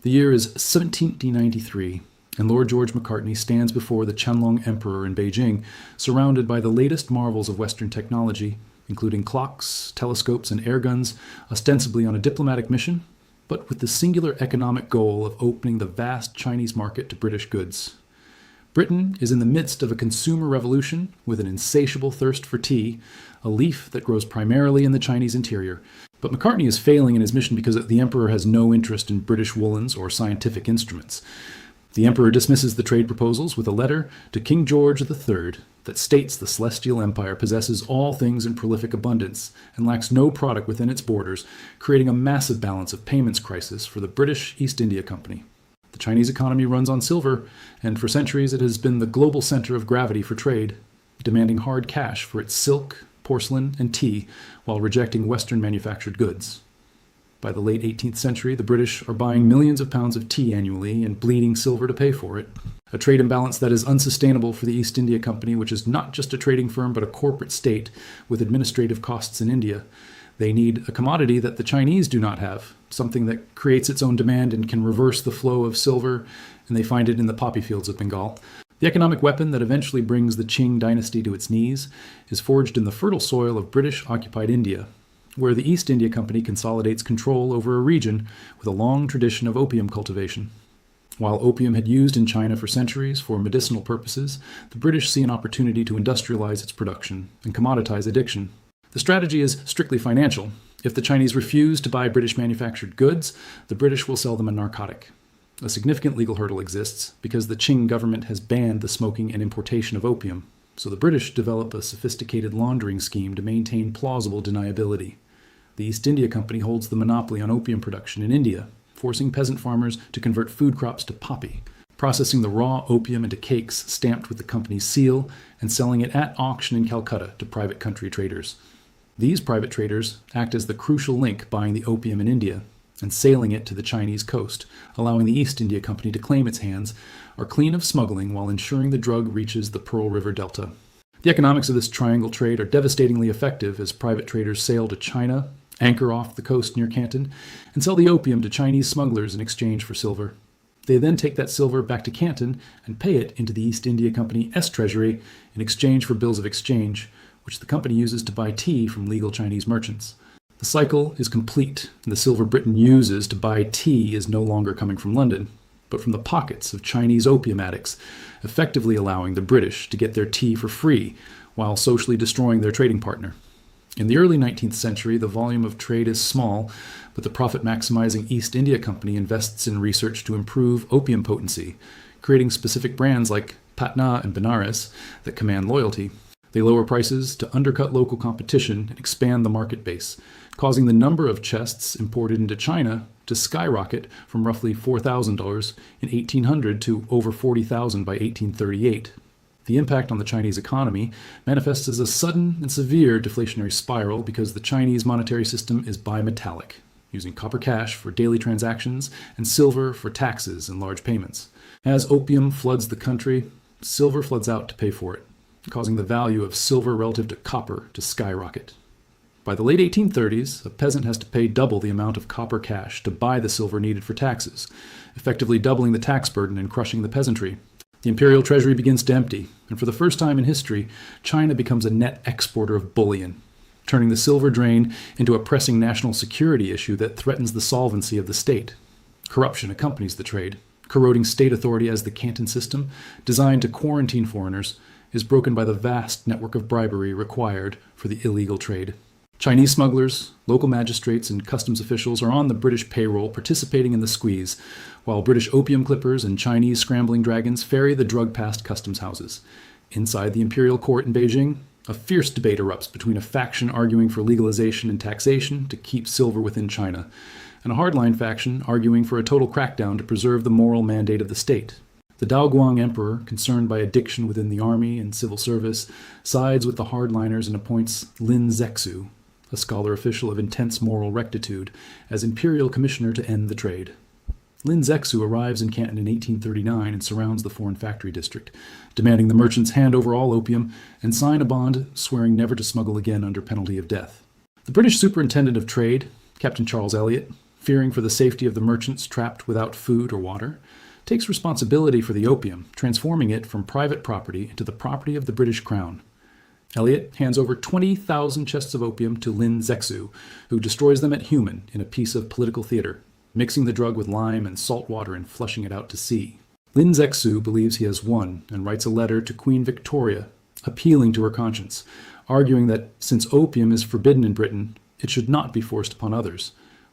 The year is 1793, and Lord George Macartney stands before the Qianlong Emperor in Beijing, surrounded by the latest marvels of Western technology, including clocks, telescopes, and air guns, ostensibly on a diplomatic mission, but with the singular economic goal of opening the vast Chinese market to British goods. Britain is in the midst of a consumer revolution with an insatiable thirst for tea, a leaf that grows primarily in the Chinese interior. But Macartney is failing in his mission because the emperor has no interest in British woolens or scientific instruments. The emperor dismisses the trade proposals with a letter to King George III that states the Celestial Empire possesses all things in prolific abundance and lacks no product within its borders, creating a massive balance of payments crisis for the British East India Company. The Chinese economy runs on silver, and for centuries it has been the global center of gravity for trade, demanding hard cash for its silk, porcelain, and tea, while rejecting Western manufactured goods. By the late 18th century, the British are buying millions of pounds of tea annually and bleeding silver to pay for it, a trade imbalance that is unsustainable for the East India Company, which is not just a trading firm but a corporate state with administrative costs in India. They need a commodity that the Chinese do not have, something that creates its own demand and can reverse the flow of silver, and they find it in the poppy fields of Bengal. The economic weapon that eventually brings the Qing dynasty to its knees is forged in the fertile soil of British-occupied India, where the East India Company consolidates control over a region with a long tradition of opium cultivation. While opium had used in China for centuries for medicinal purposes, the British see an opportunity to industrialize its production and commoditize addiction. The strategy is strictly financial. If the Chinese refuse to buy British-manufactured goods, the British will sell them a narcotic. A significant legal hurdle exists because the Qing government has banned the smoking and importation of opium, so the British develop a sophisticated laundering scheme to maintain plausible deniability. The East India Company holds the monopoly on opium production in India, forcing peasant farmers to convert food crops to poppy, processing the raw opium into cakes stamped with the company's seal, and selling it at auction in Calcutta to private country traders. These private traders act as the crucial link buying the opium in India and sailing it to the Chinese coast, allowing the East India Company to claim its hands are clean of smuggling while ensuring the drug reaches the Pearl River Delta. The economics of this triangle trade are devastatingly effective as private traders sail to China, anchor off the coast near Canton, and sell the opium to Chinese smugglers in exchange for silver. They then take that silver back to Canton and pay it into the East India Company S Treasury in exchange for bills of exchange, which the company uses to buy tea from legal Chinese merchants. The cycle is complete, and the silver Britain uses to buy tea is no longer coming from London, but from the pockets of Chinese opium addicts, effectively allowing the British to get their tea for free while socially destroying their trading partner. In the early 19th century, the volume of trade is small, but the profit-maximizing East India Company invests in research to improve opium potency, creating specific brands like Patna and Benares that command loyalty. They lower prices to undercut local competition and expand the market base, causing the number of chests imported into China to skyrocket from roughly $4,000 in 1800 to over $40,000 by 1838. The impact on the Chinese economy manifests as a sudden and severe deflationary spiral because the Chinese monetary system is bimetallic, using copper cash for daily transactions and silver for taxes and large payments. As opium floods the country, silver floods out to pay for it, causing the value of silver relative to copper to skyrocket. By the late 1830s, a peasant has to pay double the amount of copper cash to buy the silver needed for taxes, effectively doubling the tax burden and crushing the peasantry. The imperial treasury begins to empty, and for the first time in history, China becomes a net exporter of bullion, turning the silver drain into a pressing national security issue that threatens the solvency of the state. Corruption accompanies the trade, corroding state authority as the Canton system, designed to quarantine foreigners, is broken by the vast network of bribery required for the illegal trade. Chinese smugglers, local magistrates, and customs officials are on the British payroll participating in the squeeze, while British opium clippers and Chinese scrambling dragons ferry the drug past customs houses. Inside the imperial court in Beijing, a fierce debate erupts between a faction arguing for legalization and taxation to keep silver within China, and a hardline faction arguing for a total crackdown to preserve the moral mandate of the state. The Daoguang emperor, concerned by addiction within the army and civil service, sides with the hardliners and appoints Lin Zexu, a scholar official of intense moral rectitude, as imperial commissioner to end the trade. Lin Zexu arrives in Canton in 1839 and surrounds the foreign factory district, demanding the merchants hand over all opium and sign a bond swearing never to smuggle again under penalty of death. The British superintendent of trade, Captain Charles Elliot, fearing for the safety of the merchants trapped without food or water, takes responsibility for the opium, transforming it from private property into the property of the British Crown. Elliot hands over 20,000 chests of opium to Lin Zexu, who destroys them at Human in a piece of political theater, mixing the drug with lime and salt water and flushing it out to sea. Lin Zexu believes he has won and writes a letter to Queen Victoria, appealing to her conscience, arguing that since opium is forbidden in Britain, it should not be forced upon others.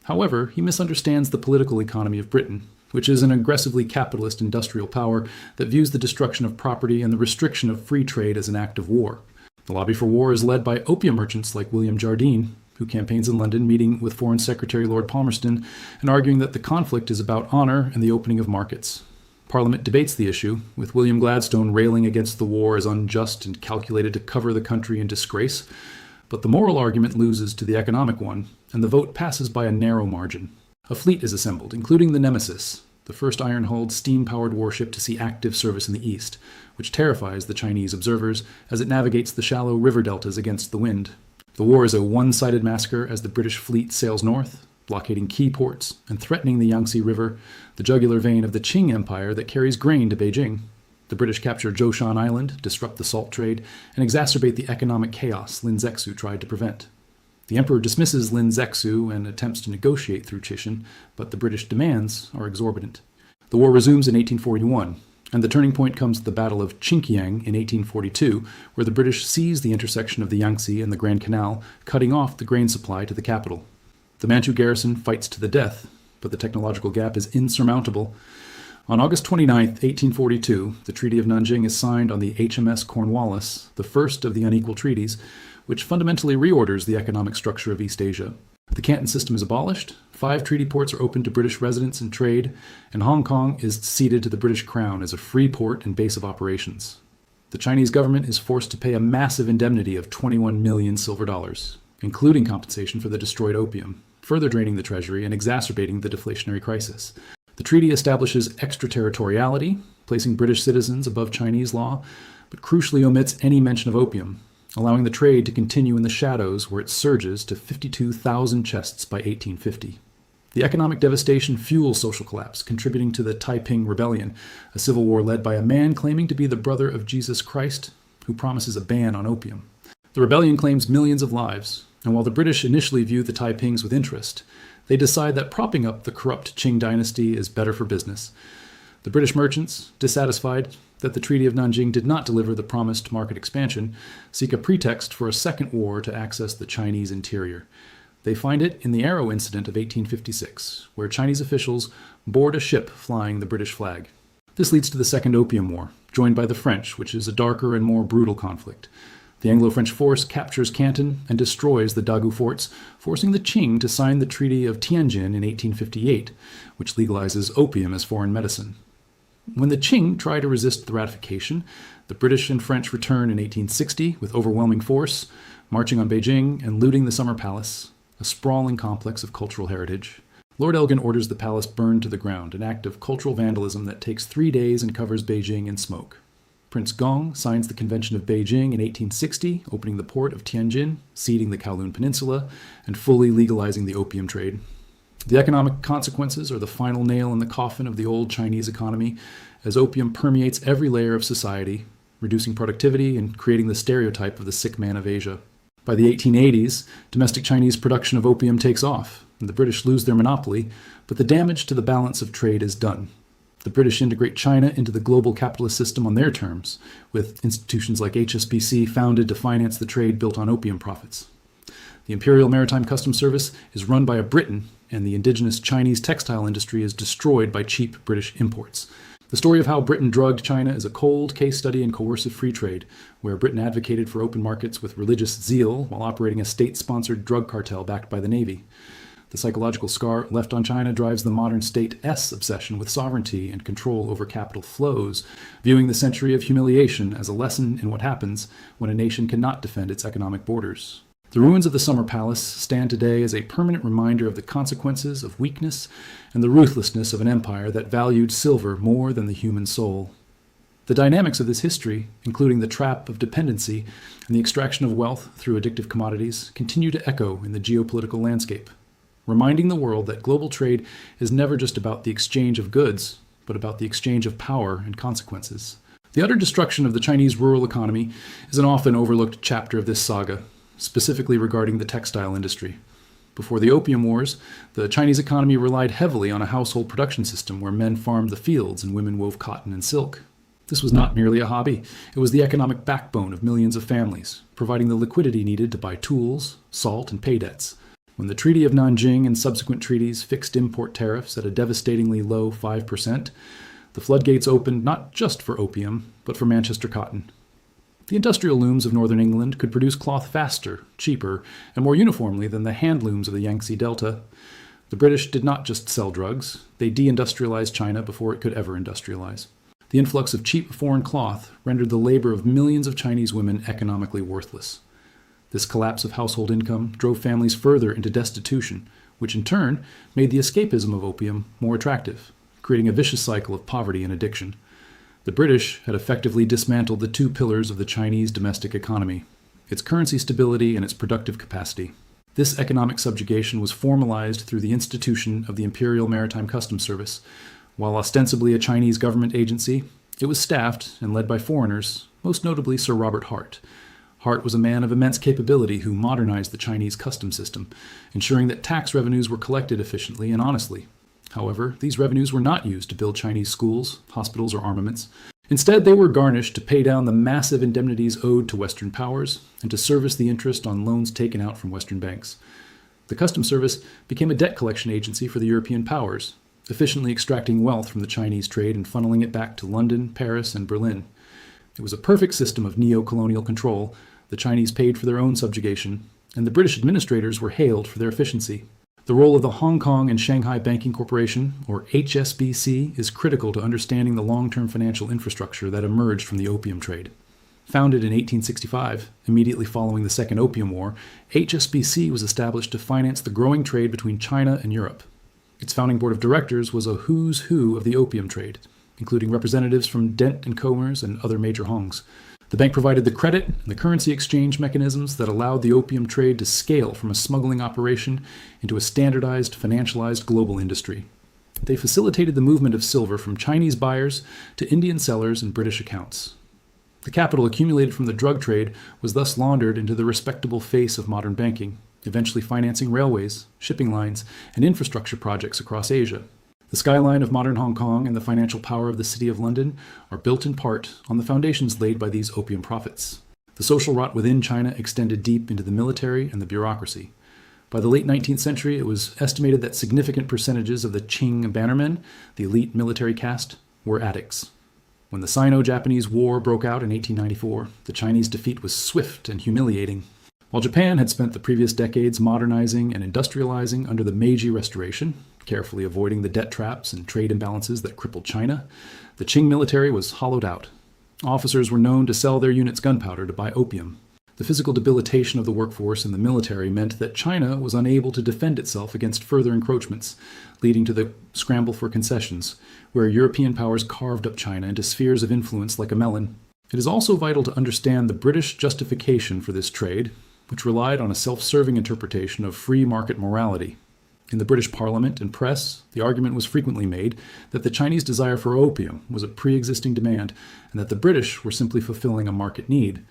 However, he misunderstands the political economy of Britain, which is an aggressively capitalist industrial power that views the destruction of property and the restriction of free trade as an act of war. The lobby for war is led by opium merchants like William Jardine, who campaigns in London, meeting with Foreign Secretary Lord Palmerston and arguing that the conflict is about honour and the opening of markets. Parliament debates the issue, with William Gladstone railing against the war as unjust and calculated to cover the country in disgrace, but the moral argument loses to the economic one, and the vote passes by a narrow margin. A fleet is assembled, including the Nemesis, the first iron-hulled, steam-powered warship to see active service in the East, which terrifies the Chinese observers as it navigates the shallow river deltas against the wind. The war is a one-sided massacre as the British fleet sails north, blockading key ports and threatening the Yangtze River, the jugular vein of the Qing Empire that carries grain to Beijing. The British capture Zhoushan Island, disrupt the salt trade, and exacerbate the economic chaos Lin Zexu tried to prevent. The emperor dismisses Lin Zexu and attempts to negotiate through Chishan, but the British demands are exorbitant. The war resumes in 1841, and the turning point comes at the Battle of Qingqiang in 1842, where the British seize the intersection of the Yangtze and the Grand Canal, cutting off the grain supply to the capital. The Manchu garrison fights to the death, but the technological gap is insurmountable. On August 29, 1842, the Treaty of Nanjing is signed on the HMS Cornwallis, the first of the unequal treaties, which fundamentally reorders the economic structure of East Asia. The Canton system is abolished, 5 treaty ports are opened to British residents and trade, and Hong Kong is ceded to the British Crown as a free port and base of operations. The Chinese government is forced to pay a massive indemnity of 21 million silver dollars, including compensation for the destroyed opium, further draining the treasury and exacerbating the deflationary crisis. The treaty establishes extraterritoriality, placing British citizens above Chinese law, but crucially omits any mention of opium, allowing the trade to continue in the shadows where it surges to 52,000 chests by 1850. The economic devastation fuels social collapse, contributing to the Taiping Rebellion, a civil war led by a man claiming to be the brother of Jesus Christ, who promises a ban on opium. The rebellion claims millions of lives, and while the British initially view the Taipings with interest, they decide that propping up the corrupt Qing dynasty is better for business. The British merchants, dissatisfied that the Treaty of Nanjing did not deliver the promised market expansion, seek a pretext for a second war to access the Chinese interior. They find it in the Arrow Incident of 1856, where Chinese officials board a ship flying the British flag. This leads to the Second Opium War, joined by the French, which is a darker and more brutal conflict. The Anglo-French force captures Canton and destroys the Dagu forts, forcing the Qing to sign the Treaty of Tianjin in 1858, which legalizes opium as foreign medicine. When the Qing try to resist the ratification, the British and French return in 1860 with overwhelming force, marching on Beijing and looting the Summer Palace, a sprawling complex of cultural heritage. Lord Elgin orders the palace burned to the ground, an act of cultural vandalism that takes 3 days and covers Beijing in smoke. Prince Gong signs the Convention of Beijing in 1860, opening the port of Tianjin, ceding the Kowloon Peninsula, and fully legalizing the opium trade. The economic consequences are the final nail in the coffin of the old Chinese economy, as opium permeates every layer of society, reducing productivity and creating the stereotype of the sick man of Asia. By the 1880s, domestic Chinese production of opium takes off, and the British lose their monopoly, but the damage to the balance of trade is done. The British integrate China into the global capitalist system on their terms, with institutions like HSBC founded to finance the trade built on opium profits. The Imperial Maritime Customs Service is run by a Briton, and the indigenous Chinese textile industry is destroyed by cheap British imports. The story of how Britain drugged China is a cold case study in coercive free trade, where Britain advocated for open markets with religious zeal while operating a state-sponsored drug cartel backed by the Navy. The psychological scar left on China drives the modern state's obsession with sovereignty and control over capital flows, viewing the century of humiliation as a lesson in what happens when a nation cannot defend its economic borders. The ruins of the Summer Palace stand today as a permanent reminder of the consequences of weakness and the ruthlessness of an empire that valued silver more than the human soul. The dynamics of this history, including the trap of dependency and the extraction of wealth through addictive commodities, continue to echo in the geopolitical landscape. reminding the world that global trade is never just about the exchange of goods, but about the exchange of power and consequences. The utter destruction of the Chinese rural economy is an often overlooked chapter of this saga, specifically regarding the textile industry. Before the Opium Wars, the Chinese economy relied heavily on a household production system where men farmed the fields and women wove cotton and silk. This was not merely a hobby, it was the economic backbone of millions of families, providing the liquidity needed to buy tools, salt, and pay debts. When the Treaty of Nanjing and subsequent treaties fixed import tariffs at a devastatingly low 5%, the floodgates opened not just for opium, but for Manchester cotton. The industrial looms of northern England could produce cloth faster, cheaper, and more uniformly than the hand looms of the Yangtze Delta. The British did not just sell drugs, they deindustrialized China before it could ever industrialize. The influx of cheap foreign cloth rendered the labor of millions of Chinese women economically worthless. This collapse of household income drove families further into destitution, which in turn made the escapism of opium more attractive, creating a vicious cycle of poverty and addiction. The British had effectively dismantled the two pillars of the Chinese domestic economy, its currency stability and its productive capacity. This economic subjugation was formalized through the institution of the Imperial Maritime Customs Service. While ostensibly a Chinese government agency, it was staffed and led by foreigners, most notably Sir Robert Hart. Hart was a man of immense capability who modernized the Chinese customs system, ensuring that tax revenues were collected efficiently and honestly. However, these revenues were not used to build Chinese schools, hospitals, or armaments. Instead, they were garnished to pay down the massive indemnities owed to Western powers and to service the interest on loans taken out from Western banks. The Customs Service became a debt collection agency for the European powers, efficiently extracting wealth from the Chinese trade and funneling it back to London, Paris, and Berlin. It was a perfect system of neo-colonial control. The Chinese paid for their own subjugation, and the British administrators were hailed for their efficiency. The role of the Hong Kong and Shanghai Banking Corporation, or HSBC, is critical to understanding the long-term financial infrastructure that emerged from the opium trade. Founded in 1865, immediately following the Second Opium War, HSBC was established to finance the growing trade between China and Europe. Its founding board of directors was a who's who of the opium trade, including representatives from Dent and Comers and other major hongs. The bank provided the credit and the currency exchange mechanisms that allowed the opium trade to scale from a smuggling operation into a standardized, financialized global industry. They facilitated the movement of silver from Chinese buyers to Indian sellers and British accounts. The capital accumulated from the drug trade was thus laundered into the respectable face of modern banking, eventually financing railways, shipping lines, and infrastructure projects across Asia. The skyline of modern Hong Kong and the financial power of the City of London are built in part on the foundations laid by these opium profits. The social rot within China extended deep into the military and the bureaucracy. By the late 19th century, it was estimated that significant percentages of the Qing bannermen, the elite military caste, were addicts. When the Sino-Japanese War broke out in 1894, the Chinese defeat was swift and humiliating. While Japan had spent the previous decades modernizing and industrializing under the Meiji Restoration, carefully avoiding the debt traps and trade imbalances that crippled China, the Qing military was hollowed out. Officers were known to sell their units gunpowder to buy opium. The physical debilitation of the workforce in the military meant that China was unable to defend itself against further encroachments, leading to the scramble for concessions, where European powers carved up China into spheres of influence like a melon. It is also vital to understand the British justification for this trade, which relied on a self-serving interpretation of free market morality. In the British Parliament and press, the argument was frequently made that the Chinese desire for opium was a pre-existing demand and that the British were simply fulfilling a market need.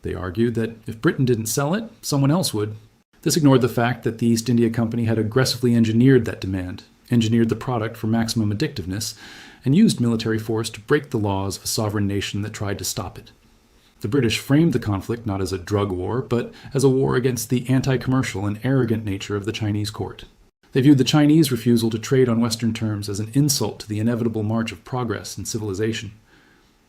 They argued that if Britain didn't sell it, someone else would. This ignored the fact that the East India Company had aggressively engineered that demand, engineered the product for maximum addictiveness, and used military force to break the laws of a sovereign nation that tried to stop it. The British framed the conflict not as a drug war, but as a war against the anti-commercial and arrogant nature of the Chinese court. They viewed the Chinese refusal to trade on Western terms as an insult to the inevitable march of progress and civilization.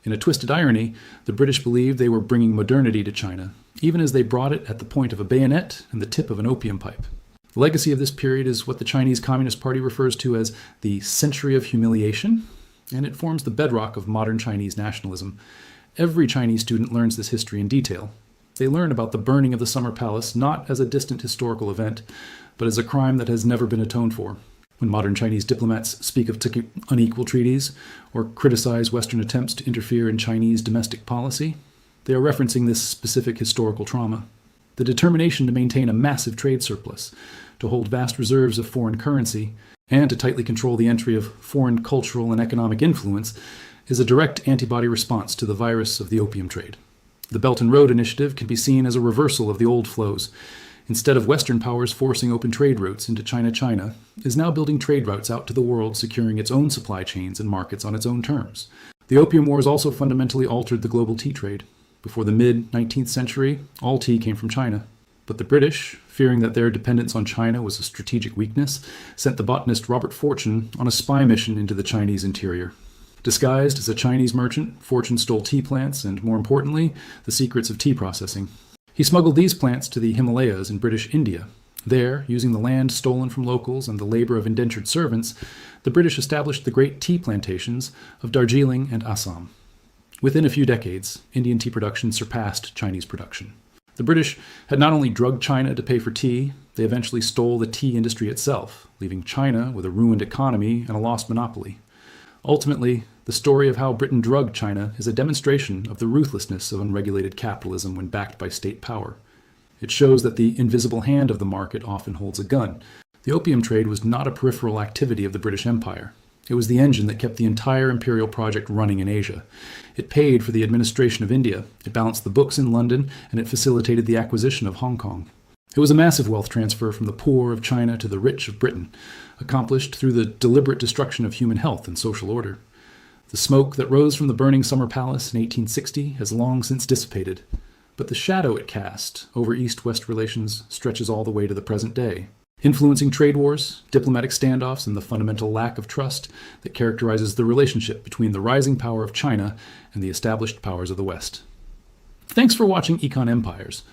In a twisted irony, the British believed they were bringing modernity to China, even as they brought it at the point of a bayonet and the tip of an opium pipe. The legacy of this period is what the Chinese Communist Party refers to as the century of humiliation, and it forms the bedrock of modern Chinese nationalism. Every Chinese student learns this history in detail. They learn about the burning of the Summer Palace not as a distant historical event, but as a crime that has never been atoned for. When modern Chinese diplomats speak of unequal treaties or criticize Western attempts to interfere in Chinese domestic policy, they are referencing this specific historical trauma. The determination to maintain a massive trade surplus, to hold vast reserves of foreign currency, and to tightly control the entry of foreign cultural and economic influence, is a direct antibody response to the virus of the opium trade. The Belt and Road Initiative can be seen as a reversal of the old flows. Instead of Western powers forcing open trade routes into China is now building trade routes out to the world, securing its own supply chains and markets on its own terms. The Opium Wars also fundamentally altered the global tea trade. Before the mid-19th century, all tea came from China. But the British, fearing that their dependence on China was a strategic weakness, sent the botanist Robert Fortune on a spy mission into the Chinese interior. Disguised as a Chinese merchant, Fortune stole tea plants and, more importantly, the secrets of tea processing. He smuggled these plants to the Himalayas in British India. There, using the land stolen from locals and the labor of indentured servants, the British established the great tea plantations of Darjeeling and Assam. Within a few decades, Indian tea production surpassed Chinese production. The British had not only drugged China to pay for tea, they eventually stole the tea industry itself, leaving China with a ruined economy and a lost monopoly. Ultimately, the story of how Britain drugged China is a demonstration of the ruthlessness of unregulated capitalism when backed by state power. It shows that the invisible hand of the market often holds a gun. The opium trade was not a peripheral activity of the British Empire. It was the engine that kept the entire imperial project running in Asia. It paid for the administration of India, it balanced the books in London, and it facilitated the acquisition of Hong Kong. It was a massive wealth transfer from the poor of China to the rich of Britain, accomplished through the deliberate destruction of human health and social order. The smoke that rose from the burning summer palace in 1860 has long since dissipated, but the shadow it cast over East-West relations stretches all the way to the present day, influencing trade wars, diplomatic standoffs, and the fundamental lack of trust that characterizes the relationship between the rising power of China and the established powers of the West. Thanks for watching Econ Empires.